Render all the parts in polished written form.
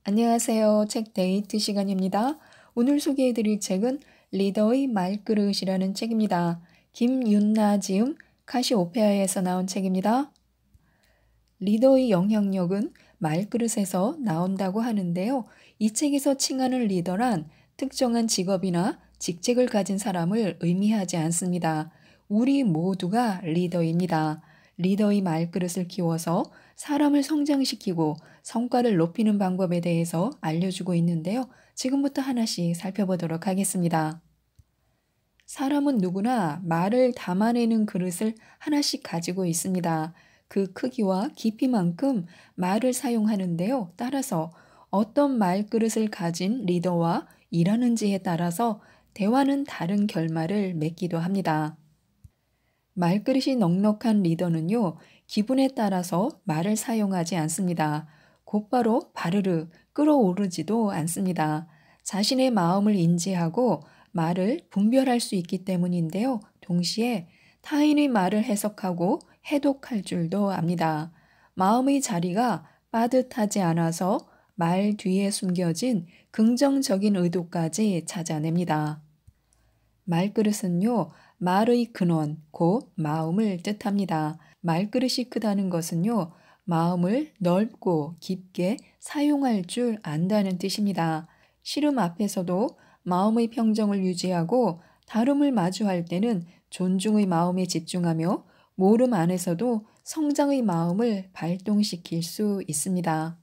안녕하세요. 책 데이트 시간입니다. 오늘 소개해드릴 책은 리더의 말그릇이라는 책입니다. 김윤나 지음 카시오페아에서 나온 책입니다. 리더의 영향력은 말그릇에서 나온다고 하는데요. 이 책에서 칭하는 리더란 특정한 직업이나 직책을 가진 사람을 의미하지 않습니다. 우리 모두가 리더입니다. 리더의 말그릇을 키워서 사람을 성장시키고 성과를 높이는 방법에 대해서 알려주고 있는데요. 지금부터 하나씩 살펴보도록 하겠습니다. 사람은 누구나 말을 담아내는 그릇을 하나씩 가지고 있습니다. 그 크기와 깊이만큼 말을 사용하는데요. 따라서 어떤 말그릇을 가진 리더와 일하는지에 따라서 대화는 다른 결말을 맺기도 합니다. 말그릇이 넉넉한 리더는요, 기분에 따라서 말을 사용하지 않습니다. 곧바로 바르르 끌어오르지도 않습니다. 자신의 마음을 인지하고 말을 분별할 수 있기 때문인데요. 동시에 타인의 말을 해석하고 해독할 줄도 압니다. 마음의 자리가 빠듯하지 않아서 말 뒤에 숨겨진 긍정적인 의도까지 찾아냅니다. 말그릇은요, 말의 근원, 곧 마음을 뜻합니다. 말그릇이 크다는 것은요, 마음을 넓고 깊게 사용할 줄 안다는 뜻입니다. 씨름 앞에서도 마음의 평정을 유지하고 다름을 마주할 때는 존중의 마음에 집중하며 모름 안에서도 성장의 마음을 발동시킬 수 있습니다.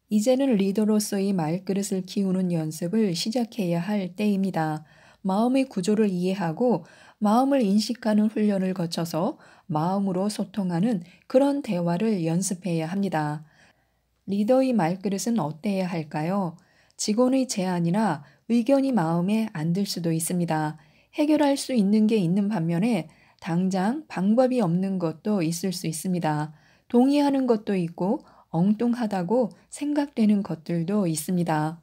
이제는 리더로서의 말그릇을 키우는 연습을 시작해야 할 때입니다. 마음의 구조를 이해하고 마음을 인식하는 훈련을 거쳐서 마음으로 소통하는 그런 대화를 연습해야 합니다. 리더의 말그릇은 어때야 할까요? 직원의 제안이나 의견이 마음에 안 들 수도 있습니다. 해결할 수 있는 게 있는 반면에 당장 방법이 없는 것도 있을 수 있습니다. 동의하는 것도 있고 엉뚱하다고 생각되는 것들도 있습니다.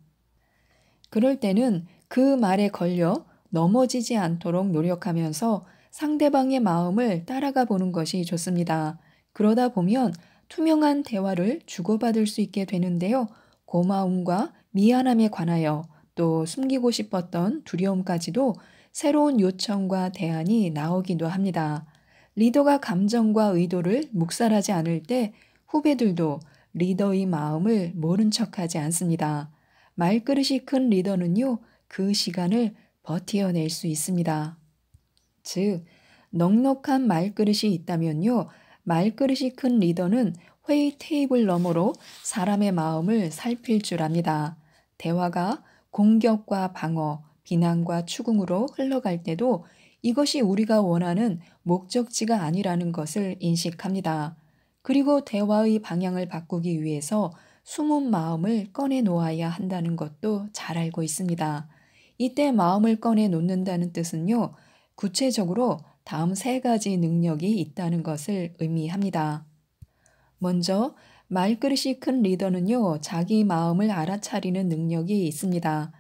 그럴 때는 그 말에 걸려 넘어지지 않도록 노력하면서 상대방의 마음을 따라가 보는 것이 좋습니다. 그러다 보면 투명한 대화를 주고받을 수 있게 되는데요. 고마움과 미안함에 관하여 또 숨기고 싶었던 두려움까지도 새로운 요청과 대안이 나오기도 합니다. 리더가 감정과 의도를 묵살하지 않을 때 후배들도 리더의 마음을 모른 척하지 않습니다. 말그릇이 큰 리더는요, 그 시간을 버티어낼 수 있습니다. 즉, 넉넉한 말그릇이 있다면요, 말그릇이 큰 리더는 회의 테이블 너머로 사람의 마음을 살필 줄 압니다. 대화가 공격과 방어, 비난과 추궁으로 흘러갈 때도 이것이 우리가 원하는 목적지가 아니라는 것을 인식합니다. 그리고 대화의 방향을 바꾸기 위해서 숨은 마음을 꺼내 놓아야 한다는 것도 잘 알고 있습니다. 이때 마음을 꺼내 놓는다는 뜻은요, 구체적으로 다음 세 가지 능력이 있다는 것을 의미합니다. 먼저, 말그릇이 큰 리더는요, 자기 마음을 알아차리는 능력이 있습니다.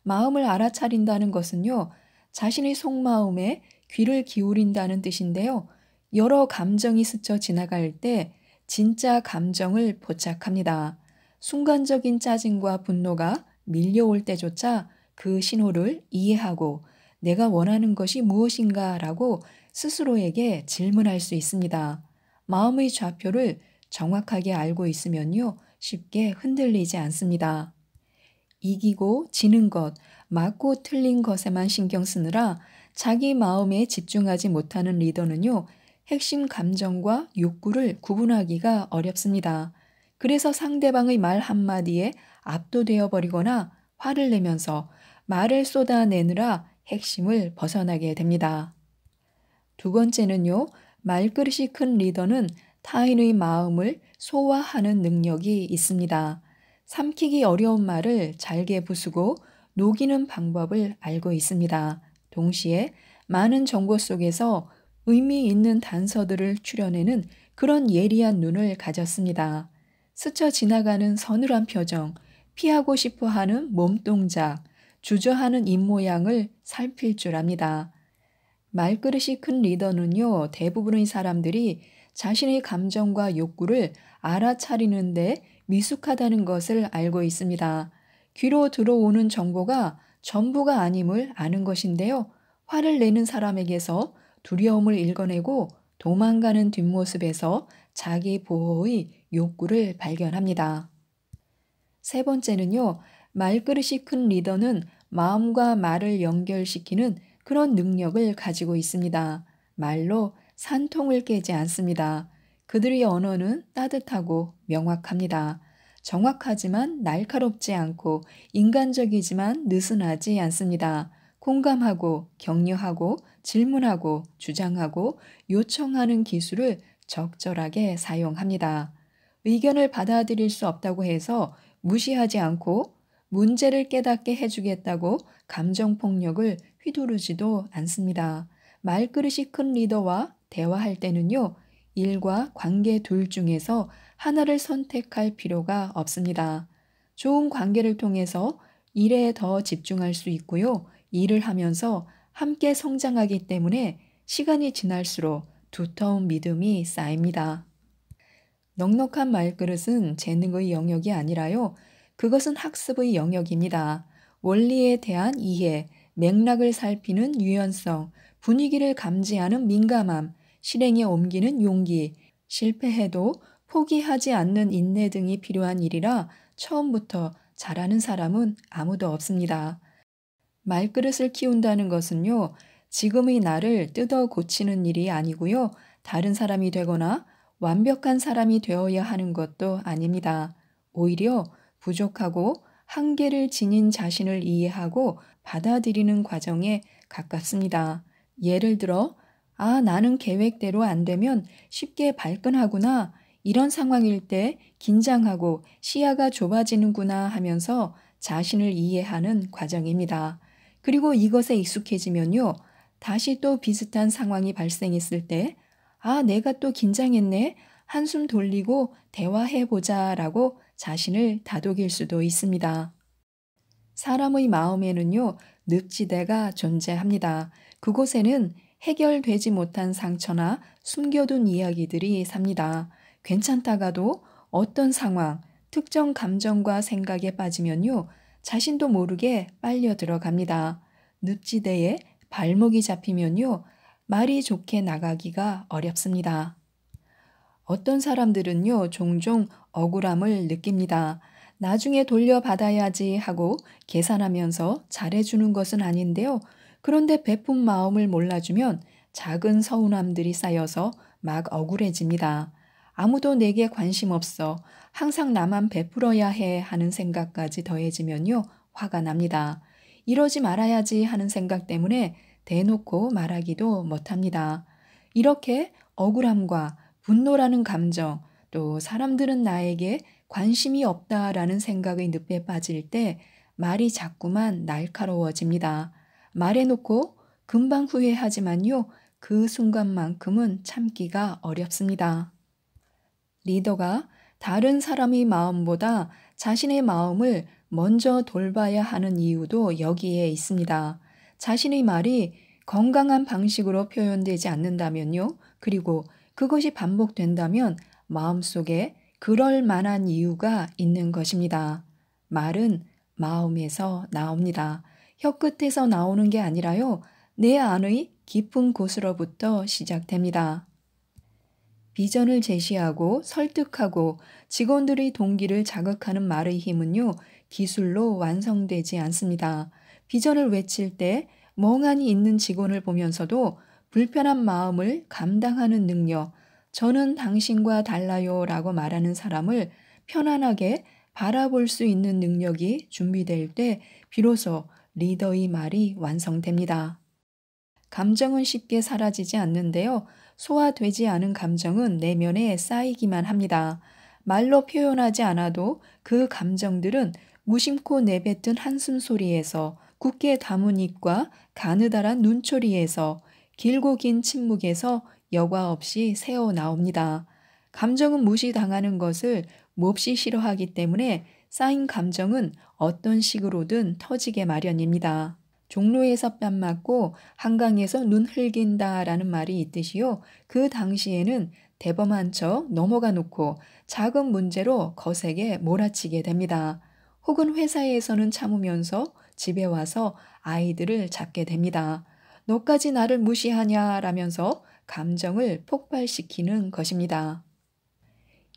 마음을 알아차린다는 것은요, 자신의 속마음에 귀를 기울인다는 뜻인데요. 여러 감정이 스쳐 지나갈 때 진짜 감정을 포착합니다. 순간적인 짜증과 분노가 밀려올 때조차 그 신호를 이해하고 내가 원하는 것이 무엇인가 라고 스스로에게 질문할 수 있습니다. 마음의 좌표를 정확하게 알고 있으면요, 쉽게 흔들리지 않습니다. 이기고 지는 것, 맞고 틀린 것에만 신경 쓰느라 자기 마음에 집중하지 못하는 리더는요, 핵심 감정과 욕구를 구분하기가 어렵습니다. 그래서 상대방의 말 한마디에 압도되어 버리거나 화를 내면서 말을 쏟아내느라 핵심을 벗어나게 됩니다. 두 번째는요, 말그릇이 큰 리더는 타인의 마음을 소화하는 능력이 있습니다. 삼키기 어려운 말을 잘게 부수고 녹이는 방법을 알고 있습니다. 동시에 많은 정보 속에서 의미 있는 단서들을 추려내는 그런 예리한 눈을 가졌습니다. 스쳐 지나가는 서늘한 표정, 피하고 싶어 하는 몸동작, 주저하는 입모양을 살필 줄 압니다. 말그릇이 큰 리더는요, 대부분의 사람들이 자신의 감정과 욕구를 알아차리는데 미숙하다는 것을 알고 있습니다. 귀로 들어오는 정보가 전부가 아님을 아는 것인데요. 화를 내는 사람에게서 두려움을 읽어내고 도망가는 뒷모습에서 자기 보호의 욕구를 발견합니다. 세 번째는요, 말그릇이 큰 리더는 마음과 말을 연결시키는 그런 능력을 가지고 있습니다. 말로 산통을 깨지 않습니다. 그들의 언어는 따뜻하고 명확합니다. 정확하지만 날카롭지 않고 인간적이지만 느슨하지 않습니다. 공감하고 격려하고 질문하고 주장하고 요청하는 기술을 적절하게 사용합니다. 의견을 받아들일 수 없다고 해서 무시하지 않고 문제를 깨닫게 해주겠다고 감정폭력을 휘두르지도 않습니다. 말그릇이 큰 리더와 대화할 때는요, 일과 관계 둘 중에서 하나를 선택할 필요가 없습니다. 좋은 관계를 통해서 일에 더 집중할 수 있고요, 일을 하면서 함께 성장하기 때문에 시간이 지날수록 두터운 믿음이 쌓입니다. 넉넉한 말그릇은 재능의 영역이 아니라요. 그것은 학습의 영역입니다. 원리에 대한 이해, 맥락을 살피는 유연성, 분위기를 감지하는 민감함, 실행에 옮기는 용기, 실패해도 포기하지 않는 인내 등이 필요한 일이라 처음부터 잘하는 사람은 아무도 없습니다. 말그릇을 키운다는 것은요, 지금의 나를 뜯어 고치는 일이 아니고요, 다른 사람이 되거나 완벽한 사람이 되어야 하는 것도 아닙니다. 오히려 부족하고 한계를 지닌 자신을 이해하고 받아들이는 과정에 가깝습니다. 예를 들어, 나는 계획대로 안 되면 쉽게 발끈하구나. 이런 상황일 때 긴장하고 시야가 좁아지는구나 하면서 자신을 이해하는 과정입니다. 그리고 이것에 익숙해지면요, 다시 또 비슷한 상황이 발생했을 때, 내가 또 긴장했네. 한숨 돌리고 대화해보자 라고 자신을 다독일 수도 있습니다. 사람의 마음에는요, 늪지대가 존재합니다. 그곳에는 해결되지 못한 상처나 숨겨둔 이야기들이 삽니다. 괜찮다가도 어떤 상황, 특정 감정과 생각에 빠지면요, 자신도 모르게 빨려 들어갑니다. 늪지대에 발목이 잡히면요, 말이 좋게 나가기가 어렵습니다. 어떤 사람들은요, 종종 억울함을 느낍니다. 나중에 돌려받아야지 하고 계산하면서 잘해주는 것은 아닌데요. 그런데 베푼 마음을 몰라주면 작은 서운함들이 쌓여서 막 억울해집니다. 아무도 내게 관심 없어. 항상 나만 베풀어야 해 하는 생각까지 더해지면요, 화가 납니다. 이러지 말아야지 하는 생각 때문에 대놓고 말하기도 못합니다. 이렇게 억울함과 분노라는 감정, 또 사람들은 나에게 관심이 없다라는 생각의 늪에 빠질 때 말이 자꾸만 날카로워집니다. 말해놓고 금방 후회하지만요, 그 순간만큼은 참기가 어렵습니다. 리더가 다른 사람의 마음보다 자신의 마음을 먼저 돌봐야 하는 이유도 여기에 있습니다. 자신의 말이 건강한 방식으로 표현되지 않는다면요. 그리고 그것이 반복된다면 마음속에 그럴 만한 이유가 있는 것입니다. 말은 마음에서 나옵니다. 혀끝에서 나오는 게 아니라요. 내 안의 깊은 곳으로부터 시작됩니다. 비전을 제시하고 설득하고 직원들의 동기를 자극하는 말의 힘은요, 기술로 완성되지 않습니다. 비전을 외칠 때 멍하니 있는 직원을 보면서도 불편한 마음을 감당하는 능력, 저는 당신과 달라요 라고 말하는 사람을 편안하게 바라볼 수 있는 능력이 준비될 때 비로소 리더의 말이 완성됩니다. 감정은 쉽게 사라지지 않는데요. 소화되지 않은 감정은 내면에 쌓이기만 합니다. 말로 표현하지 않아도 그 감정들은 무심코 내뱉은 한숨 소리에서, 굳게 담은 입과 가느다란 눈초리에서, 길고 긴 침묵에서 여과 없이 새어 나옵니다. 감정은 무시당하는 것을 몹시 싫어하기 때문에 쌓인 감정은 어떤 식으로든 터지게 마련입니다. 종로에서 뺨 맞고 한강에서 눈 흘긴다라는 말이 있듯이요. 그 당시에는 대범한 척 넘어가 놓고 작은 문제로 거세게 몰아치게 됩니다. 혹은 회사에서는 참으면서 집에 와서 아이들을 잡게 됩니다. 너까지 나를 무시하냐라면서 감정을 폭발시키는 것입니다.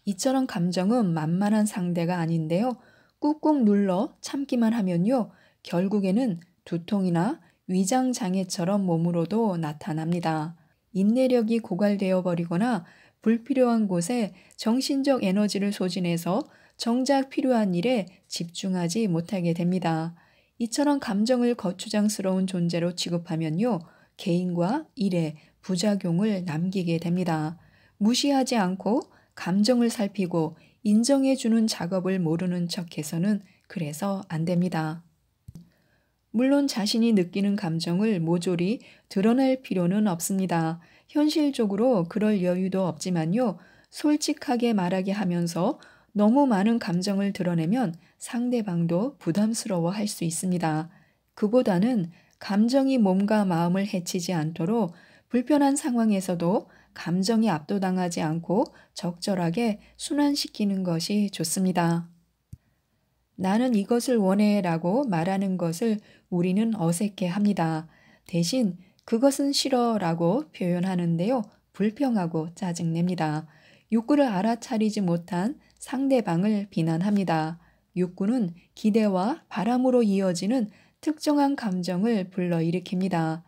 이처럼 감정은 만만한 상대가 아닌데요. 꾹꾹 눌러 참기만 하면요. 결국에는 두통이나 위장장애처럼 몸으로도 나타납니다. 인내력이 고갈되어 버리거나 불필요한 곳에 정신적 에너지를 소진해서 정작 필요한 일에 집중하지 못하게 됩니다. 이처럼 감정을 거추장스러운 존재로 취급하면요. 개인과 일에 부작용을 남기게 됩니다. 무시하지 않고 감정을 살피고 인정해주는 작업을 모르는 척해서는 그래서 안 됩니다. 물론 자신이 느끼는 감정을 모조리 드러낼 필요는 없습니다. 현실적으로 그럴 여유도 없지만요. 솔직하게 말하게 하면서 너무 많은 감정을 드러내면 상대방도 부담스러워 할 수 있습니다. 그보다는 감정이 몸과 마음을 해치지 않도록 불편한 상황에서도 감정이 압도당하지 않고 적절하게 순환시키는 것이 좋습니다. 나는 이것을 원해 라고 말하는 것을 우리는 어색해 합니다. 대신 그것은 싫어 라고 표현하는데요. 불평하고 짜증냅니다. 욕구를 알아차리지 못한 상대방을 비난합니다. 욕구는 기대와 바람으로 이어지는 특정한 감정을 불러일으킵니다.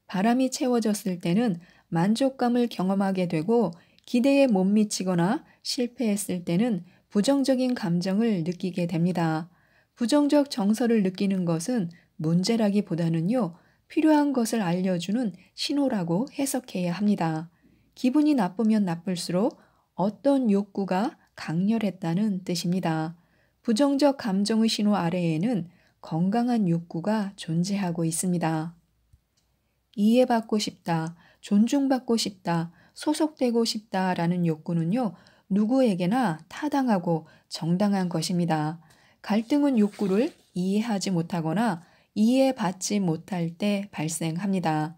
바람이 채워졌을 때는 만족감을 경험하게 되고 기대에 못 미치거나 실패했을 때는 부정적인 감정을 느끼게 됩니다. 부정적 정서를 느끼는 것은 문제라기보다는요, 필요한 것을 알려주는 신호라고 해석해야 합니다. 기분이 나쁘면 나쁠수록 어떤 욕구가 강렬했다는 뜻입니다. 부정적 감정의 신호 아래에는 건강한 욕구가 존재하고 있습니다. 이해받고 싶다, 존중받고 싶다, 소속되고 싶다라는 욕구는요, 누구에게나 타당하고 정당한 것입니다. 갈등은 욕구를 이해하지 못하거나 이해받지 못할 때 발생합니다.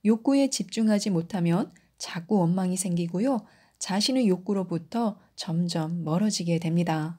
욕구에 집중하지 못하면 자꾸 원망이 생기고요, 자신의 욕구로부터 점점 멀어지게 됩니다.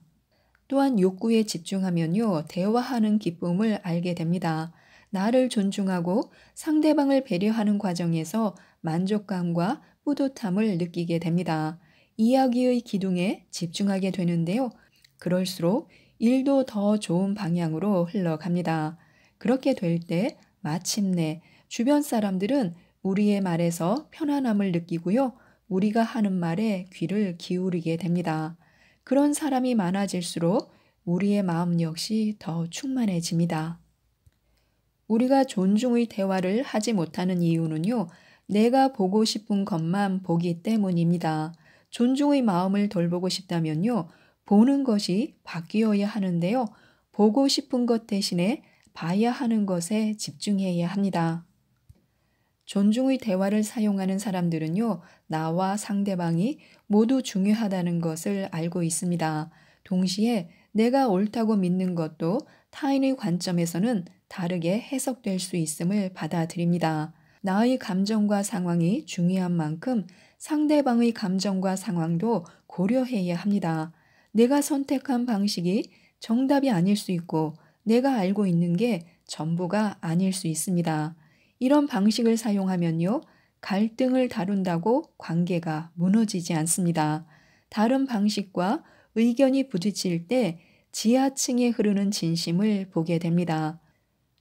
또한 욕구에 집중하면요, 대화하는 기쁨을 알게 됩니다. 나를 존중하고 상대방을 배려하는 과정에서 만족감과 뿌듯함을 느끼게 됩니다. 이야기의 기둥에 집중하게 되는데요. 그럴수록 일도 더 좋은 방향으로 흘러갑니다. 그렇게 될 때 마침내 주변 사람들은 우리의 말에서 편안함을 느끼고요. 우리가 하는 말에 귀를 기울이게 됩니다. 그런 사람이 많아질수록 우리의 마음 역시 더 충만해집니다. 우리가 존중의 대화를 하지 못하는 이유는요, 내가 보고 싶은 것만 보기 때문입니다. 존중의 마음을 돌보고 싶다면요, 보는 것이 바뀌어야 하는데요, 보고 싶은 것 대신에 봐야 하는 것에 집중해야 합니다. 존중의 대화를 사용하는 사람들은요, 나와 상대방이 모두 중요하다는 것을 알고 있습니다. 동시에 내가 옳다고 믿는 것도 타인의 관점에서는 다르게 해석될 수 있음을 받아들입니다. 나의 감정과 상황이 중요한 만큼 상대방의 감정과 상황도 고려해야 합니다. 내가 선택한 방식이 정답이 아닐 수 있고 내가 알고 있는 게 전부가 아닐 수 있습니다. 이런 방식을 사용하면요, 갈등을 다룬다고 관계가 무너지지 않습니다. 다른 방식과 의견이 부딪힐 때 지하층에 흐르는 진심을 보게 됩니다.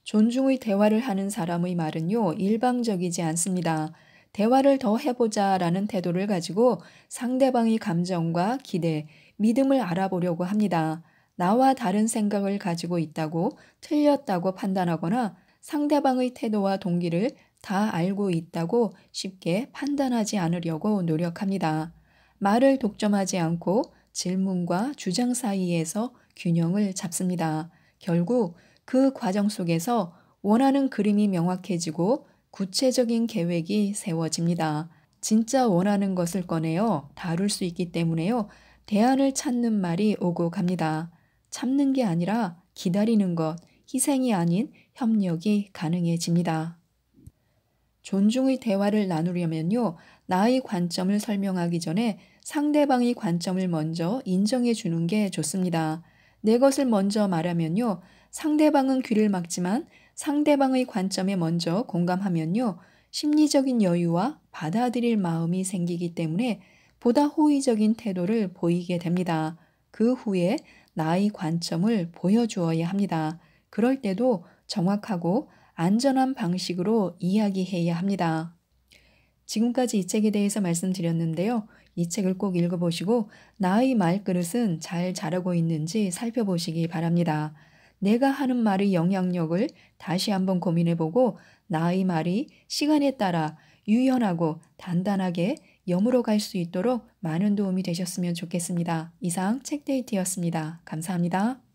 존중의 대화를 하는 사람의 말은요, 일방적이지 않습니다. 대화를 더 해보자라는 태도를 가지고 상대방의 감정과 기대, 믿음을 알아보려고 합니다. 나와 다른 생각을 가지고 있다고 틀렸다고 판단하거나 상대방의 태도와 동기를 다 알고 있다고 쉽게 판단하지 않으려고 노력합니다. 말을 독점하지 않고 질문과 주장 사이에서 균형을 잡습니다. 결국 그 과정 속에서 원하는 그림이 명확해지고 구체적인 계획이 세워집니다. 진짜 원하는 것을 꺼내어 다룰 수 있기 때문에요. 대안을 찾는 말이 오고 갑니다. 참는 게 아니라 기다리는 것, 희생이 아닌 협력이 가능해집니다. 존중의 대화를 나누려면요, 나의 관점을 설명하기 전에 상대방의 관점을 먼저 인정해 주는 게 좋습니다. 내 것을 먼저 말하면요. 상대방은 귀를 막지만 상대방의 관점에 먼저 공감하면요. 심리적인 여유와 받아들일 마음이 생기기 때문에 보다 호의적인 태도를 보이게 됩니다. 그 후에 나의 관점을 보여주어야 합니다. 그럴 때도 정확하고 안전한 방식으로 이야기해야 합니다. 지금까지 이 책에 대해서 말씀드렸는데요. 이 책을 꼭 읽어보시고 나의 말그릇은 잘 자라고 있는지 살펴보시기 바랍니다. 내가 하는 말의 영향력을 다시 한번 고민해보고 나의 말이 시간에 따라 유연하고 단단하게 여물어 갈 수 있도록 많은 도움이 되셨으면 좋겠습니다. 이상 책데이트였습니다. 감사합니다.